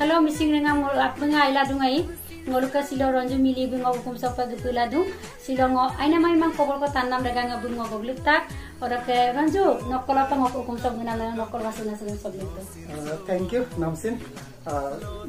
Hello, missing renga mo apnga ila dungai. Ngoluka silo ronju mili bunga hukum sofa gupula du. Silo ngo aina mai mang kobol ko tanam daga nga bunga goblik tak. Ora ke ronju nokola pa ngok hukum sofa guna la nokol wasuna sun soblik tu. Thank you, Namsin.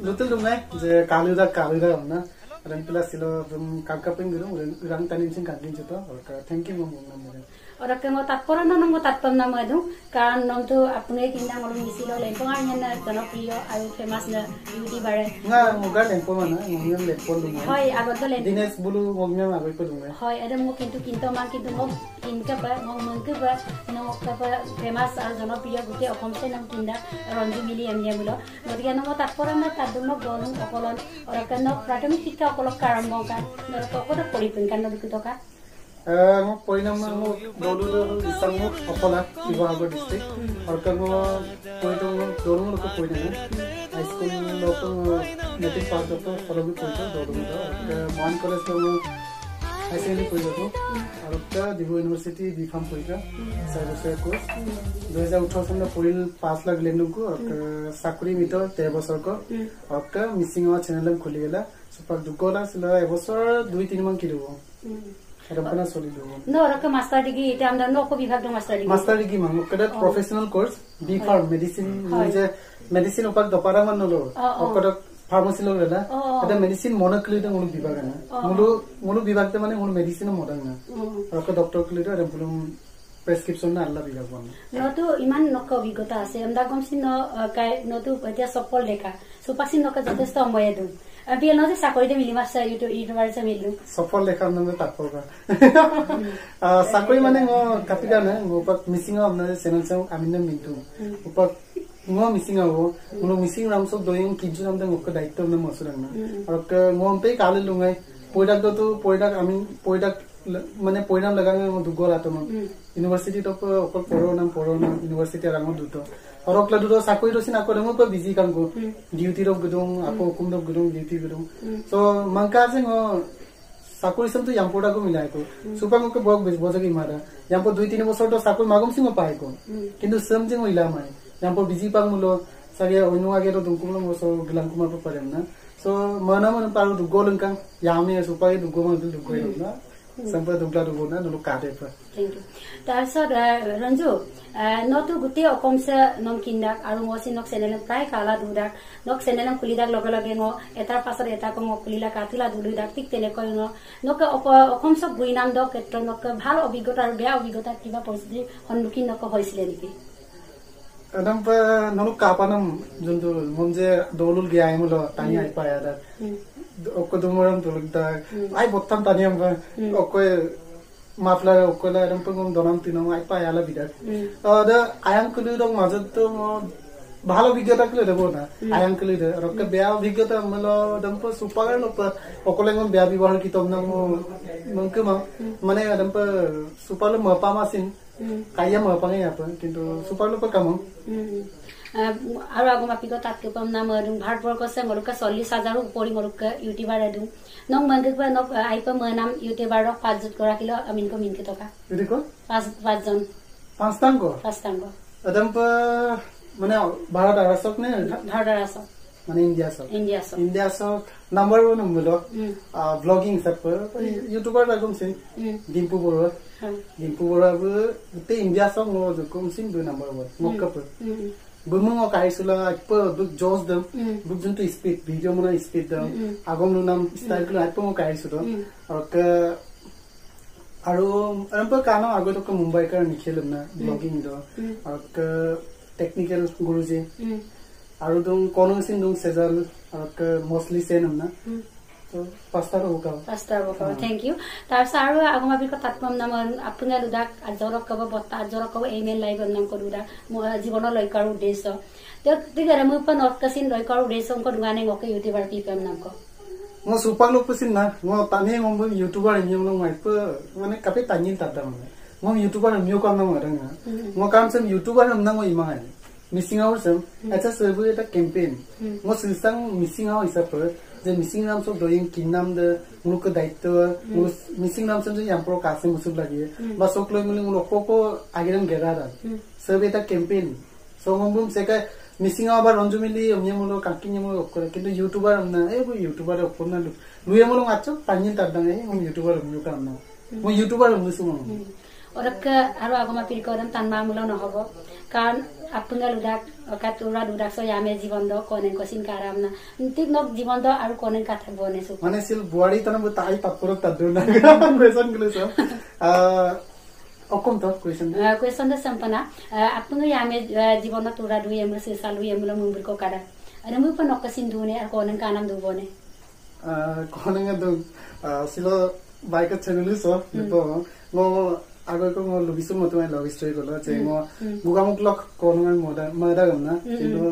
Lutul dungai je kaluda na. Ran pula silo bum kakapeng guru rang tanin sing kadin juto. Thank you mong namre. Ora ke ngo tatpora no ngo tatpam na madu kan nom tu apne kinda ngol misilo lempong anya na janopriyo ayu famous na beauty bare nga ngoga lempong mana ngom lempong dungai hoy agot to lempong Dines bulu ngom agoi ko dungai hoy ada mo kinto man kinto ngom inka ba ngom mangke ba no ka ba famous al janopriyo gute okom se nam kinda ronju mili amya bulo gotike no tatpora na tadunno gonung okolon ora ke no prathamik shikha okolok karambo ka no ko to poripin kan no dikutoka Mo poinam mo dolu isang mo apola Ibago district or kamo poinam dolu ko poinam high school loko metric pass ko follow bi poinam dolu mo mon college ko high secondary poinam और का दिगो university बीफार्म पोइका cyber course 2018 सन पोइल 5 लाख लेनु को और साकुरी मितो 13 बছर को और का missing वा channel खुली गेला सुपर दुकोला सिला এবছर 2-3 मान kilo Rampana solido. No, raka master degree ite amda no ko bibhag do master degree. Master degree mang kada professional course B Pharm medicine je medicine upar dopara man nolo. Okada pharmacy lo rela. Ada medicine monoclinic ngulu bibhag na. Ngulu bibhag te mane ngulu medicine modang na. Raka doctor clinic ada belum prescription na alla bibhag ban. No tu iman no ko bigota ase amda gomsin no kai no tu etia sopol dekha. Supasin no ka jotesto moye du. Abi no se sakoide mili masa YouTuber se milu. Sopol lekha namne tatpoga. Sakoi mane ngo kapida na ngo pak missing of na channel se amina mintu. Upak ngo missing ho ngo missing ram so doing kinju namda ngo ka daitto na mosurang na. Aur ka ngo pe kale lungai product to product amin product mane poinam laga ngo dugora to university to okol poro na university rango duto. और अकला दुरो साकोई rosin आको रंगो पर busy काम को duty रो गुदुं आको हुकुम रो गुदुं duty गुदुं सो मंका से ngo साकोई सम तो यामपोडा को मिलाय को सुपा को बग बेस बजगी मारा यामपो 2-3 বছর তো साकोई मागम सिंग पाय को किंतु सम जिंग इला माय यामपो बिजी पांग मुलो सारिया ओइनो आगे रो दुकुम लो मोसो गलाम कुमा पर परम ना सो मना मन पारो दु गोलंका यामे सुपा दु गोम दु गोय ना संपा दुगला दु गोना नु काटे पर थैंक यू तारसर रंजू नतु गुटे अकमसे नम किन्दाक आरो मोसि नक चैनल प्राय काला दुदाक नक चैनल खुलिदाक लगे लगे न एतार पासर एता को खुलिला कातिला दुलुदाक ठीक तेने कय न नक अकमस गुइनाम द क्षेत्र नक ভাল অভিজ্ঞতা আৰু বেয়া অভিজ্ঞতা কিবা পৰিস্থিতি সন্মুখীন নক হৈছিলে নেকি adam pa nanu kapanam jundu momje dolul gya imulo tani ai pa yada okko dumoram tulda ai bottam tani am okko mafla okola adam pangom donam tinam ai pa yala bidak ada ayang kulu dong majat to ভালো অভিজ্ঞতা কলে দেব না আয়াং কলে দে রকে বেয়া অভিজ্ঞতা মলো দম্প super knob অকলে গম বেয়া বিবাহ কি তম নাম মংকে মানে দম্প সুপার মপা মাসিন কাইয়া মপাঙে আপ কিন্তু সুপার লোক কাম আৰু আগম আপিক তাতকে কম নাম ভাৰতবৰ্ষছে মৰুকা 40,000 উপৰি মৰুকা ইউটিউবাৰ এদু নং মংকে নক আইপ মনাম ইউটিউবাৰ 5 জুত কৰা কিলো আমিনকো মিনকে টকা এদিকো 5 জন 5 টাঙ্গ দম্প মানে ভারত আরাসক নে ভারত আরাসক মানে ইন্ডিয়া সক নাম্বার 1 নম্বর ব্লগিং সব ইউটিউবার লাগম সে ডিম্পু বড় তে ইন্ডিয়া সক নো কম সিন 2 নাম্বার 1 মকপ বুমু কাইসুলা আইপ বুক জোস দম বুক জন্তু স্পিড ভিডিও মনা স্পিড দম আগম নাম স্টাইল কল আইপ মো কাইসুলো আৰু আৰম্ভ কানো আগত মুম্বাই কাৰ নিখেলম না ব্লগিং দ আৰু technical guruji aru dong konosin dong sejal ak mostly senam na so pasta hoka thank you tar saru agoma bi ko tatpam nam apuna ludak ajorok kabo botta ajorok kabo email live nam ko ludak jibono loikar uddesho tigara mu pa not kasin loikar uddesho ko dungane ngoke youtuber pm nam ko ngo super lok pusin na ngo tani ngom youtuber nyong long mai pa mane kape tanyin tadam ngo youtuber myo kam na marang ngo kam sem youtuber nam na ngo imang missing out sem acha server eta campaign ngo silsang missing out isa per je missing nam so doing kinam de ngo ko daitto ngo missing nam sem je yam pro kasem musul lagi ba sok loi muli ngo ko agiram gerara server eta campaign so ngom se ka missing আবার রঞ্জুমিলি অমিয়ামুলো কাকিনিমো করে কিন্তু YouTuber না এই YouTuber অপনা লুয়ামুলো আচ্ছ পানিন তাদাঙ্গে YouTuber অমিয়ো কামনো মো YouTuber অমিসুমো Oraka aru agama pilkodam tanma mulo নহব কাৰণ আপুনা লুদাক কাতুৰা লুদাক so ইয়ামে জীৱন দ কোনেন কসিন কাৰামনা ঠিক নক জীৱন দ আৰু কোনেন কথা বনেছো মানে সিল বুৱাৰী তনব তাই পাপৰক তাদুনা কুৱেশ্যন গলেছ অকম তো কুৱেশ্যন দ সম্পনা আপুনা ইয়ামে জীৱন তুৰা দুই এমল সেসালু এমল মুম্বুৰ ক কাৰা আৰু মই পন কসিন দুনে আৰু কোনেন কানাম দু বনে কোনেন দ সিল বাইক চ্যানেলছ তো নো আগৰ কো লবিছো মতে মই লভ ষ্টৰি গলো যে মই গুগামুক লক কোনমান মডা গমনা কিন্তু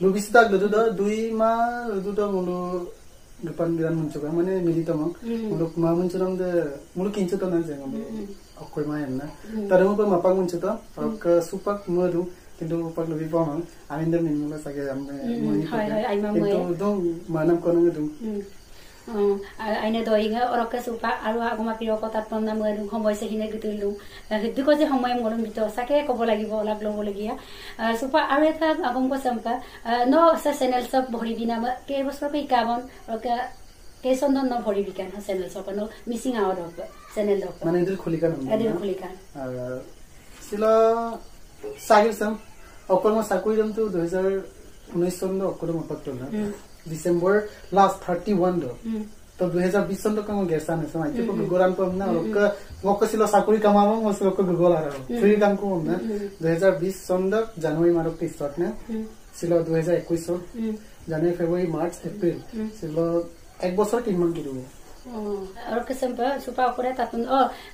লবিছো তাক লদু দুই মা লদু তো মুলো দুপান বিৰান মুঞ্চকা মানে মিলিত মক মুলো মা মুঞ্চৰম দে মুলো কিনছো তো না যে অকই মা এমনা তাৰে মই মাপাক মুঞ্চো তো অক সুপাক মধু কিন্তু উপাক লবি পাম আমি দে মিনমলা সাগে আমি মই কিন্তু দং মানাম কোনন দু আইনে দইঙা অৰকে সুপা আৰু আগমা পিৰ কথা পন্না মই সময় সেহিনে গিতিলু হিদ্দুক যে সময় মলম বিত সাকে কব লাগিব লাগ লব লাগিয়া সুপা আৰু এটা আগম কো সম্পা ন চ্যানেল সব ভৰি বিনা কে বছৰ কে কাবন অকে কে সন্দন ন ভৰি বিকান চ্যানেল সব ন মিসিং আউট অফ চ্যানেল দক মানে ইদিৰ খুলিকান সিলা সাগিসম অকল মই চাকৰি দমটো 2019 চন অকল মই পটল December last 31 do to 2020 son ko gesa na samay ko gugoran ko na ok ngok sila sakuri kamamo mo sila ko gugola ra free kam ko na 2020 son do January marok ke start na sila 2021 son January February March April sila ek bosor 3 month dibo और के संपा सुपा करे तातुन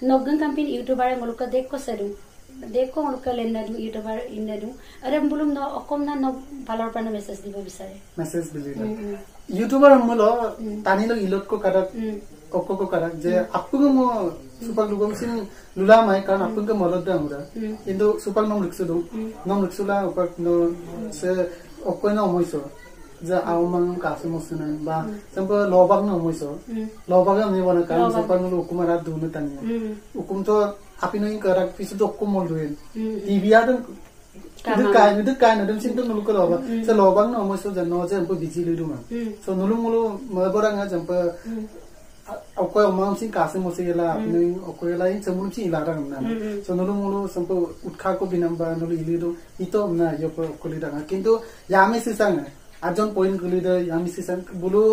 नगन company YouTuber मुलक देख को सरू देखो उनका लेना दू यूट्यूबर इन्ना दू अरे बुलुम न अकम ना न भाলৰ পৰা মেছেজ দিব বিচাৰে মেছেজ দিলে यूट्यूबर हमलो तानी लो इलोट को करक ओको को करक जे आपको मो सुपर लुगम सिन लुला माय कारण आपको के मलद दा हमरा किंतु सुपर नम लिखसु दु नम लिखसुला ओपर नो से ओको न होइसो जे आवमन कासे मसुना बा संप लोबाग न होइसो लोबाग नि बना कारण सुपर नो हुकुमरा दुनु तानी हुकुम तो apiनो इन करक पिसु तो को मोल दुइन TV आदन du kai na dum sin tu nulu ko loba se lobang no mo so jan no je ampo biji lu ma so nulu mulu ma borang a jampa akko ma sin ka se mo se la apino akko la in samul chi la rang na so nulu mulu sampo utkha ko binamba nulu ilidu ito na yo ko li dang kintu yami si sang ajon point guli de yami si sang bulu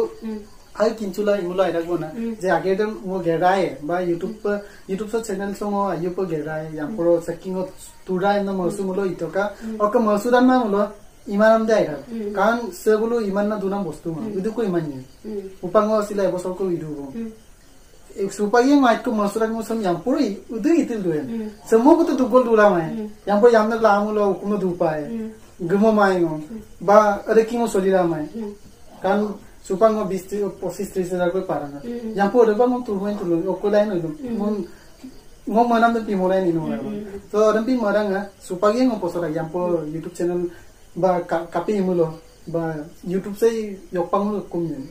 ai kinchula imula ira gona je age dem mo gerai ba youtube so channel so mo ayo po gerai yam pro saking o turai na mosu mulo itoka ok mosudan na mulo imanam de ira kan segulo iman na dunam bostu ma idu ko iman ni upango sila ebosor ko idu bo ek supaye mai ko mosudan mo sam yam pro udu itil duen samo ko to dugol dula mai yam pro yam na la mulo kuno dupae gumo mai no ba are kimo solira mai kan Supang 20-25 ko parang yang po de bang turun ok lain no mo manam de timolay ni no so rampi maranga supang yang posora yang po YouTube channel ba kapi mulo ba YouTube say yopang mo kumyen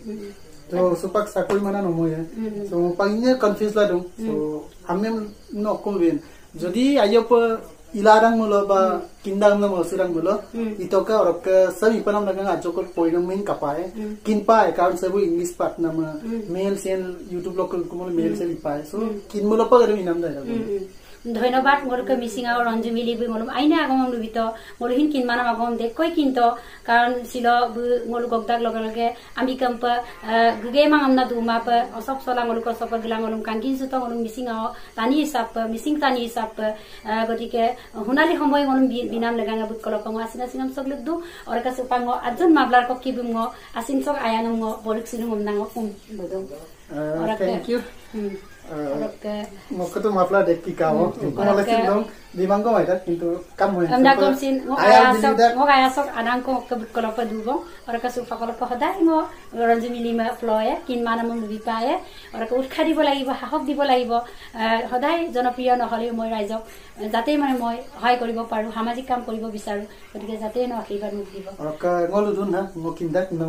so supak sakoi mana no mo ya so pagnya confuse la dong so amem no kumyen jodi ayo po ilarang mulo ba kindang na mo surang mulo itoka orok sabi panam nagang ajokol poinam min kapae kinpa account sabu English part na ma mail send YouTube local kumol mail se lipae so kin mulo pa garu inam da ধন্যবাদ মোরকে missing আর রঞ্জু মিলিবি মলম আইনে আগম লুবিত মলহিন কিন মানাম আগম দেখ কই কিনতো কারণ ছিল মলু গগদাক লগে লগে আমি কম্প গগে মাংমনা দুমা প অসব সলা মলুক সব গলা মলম কাঙ্কিন সুত মলম মিসিং আ তানি হিসাব মিসিং তানি হিসাব গটিকে হুনালি সময় মলম বিনাম লাগাঙ্গা বুক কলকম আসিনা সিনাম সব লুদু অর কাছে পাঙ্গ আজন মাবলার ক কিবুম আসিন সব আয়ানম বলিক সিনম নাঙ্গ কুম বদম thank you Moko tu mapla dek ki kawo ko mala sin dong di mangko mai tak kintu kam mo am da kom sin ngo kaya sok anang ko kebut ko pa dubo ora ka su fa ko hodai ngo ranju milima ploye kin mana mum bi pae ora ka utkha dibo lagibo hahok dibo lagibo hodai জনপ্ৰিয় নহলে মই ৰাইজক যাতে মানে মই সহায় কৰিব পাৰো সামাজিক কাম কৰিব বিচাৰো গতিকে যাতে ন আশীৰ্বাদ মোক দিব ora ka ngolu dun na ngo kindak no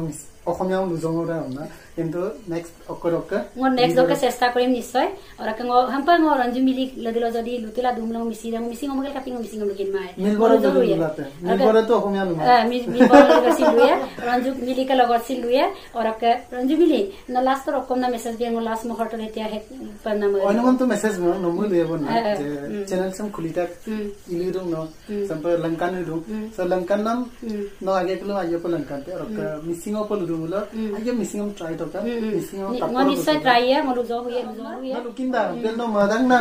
অসমীয়া লুজঙৰে না কিন্তু নেক্সট অকৰক মই নেক্সট দকে চেষ্টা কৰিম নিশ্চয় আৰু ক হাম্পা মই ৰঞ্জু মিলি লদিল যদি লুতিলা দুমলং মিছি মগল কাপিং মিছি লকিন মাই মিলবৰে তো অসমীয়া লুমা মিলবৰে গছি লুয়ে ৰঞ্জু মিলি কে লগত ছিল লুয়ে আৰু কে ৰঞ্জু মিলি না লাষ্ট ৰকম না মেছেজ দিয়ে মই লাষ্ট মহৰ তলে এতিয়া হে পৰনাম অনুমান তো মেছেজ নমুই লইব না যে চ্যানেল সম খুলিতা ইলিদং ন সম্পৰ লংকান দু সো লংকান নাম ন আগে কলো আইयो প লংকান আৰু মিসিং অ পল দুল আইयो মিসিং ট্ৰাই টকা মিসিং মই নিশ্চয় ট্ৰাই এ মই লুজ हुए লুকিনদা পেল ন মাদাং না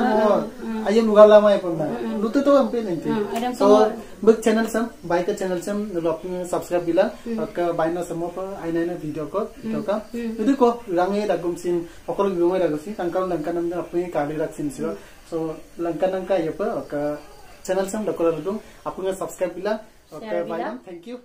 আইयो লুগালা মাই পনা লুতে তো এমপে নেতি সো बग चैनल सम बाइक चैनल सम लोपिंग सब्सक्राइब बिला का बाइना सम पर आइना वीडियो को टका यदि को रंगे दागुम सिन अकल गुमै दागुसि तंका लंका नम अपने काली राखसिन सिरो सो लंका नंका यप का चैनल सम दकल लुम अपने सब्सक्राइब बिला ओके बाय थैंक यू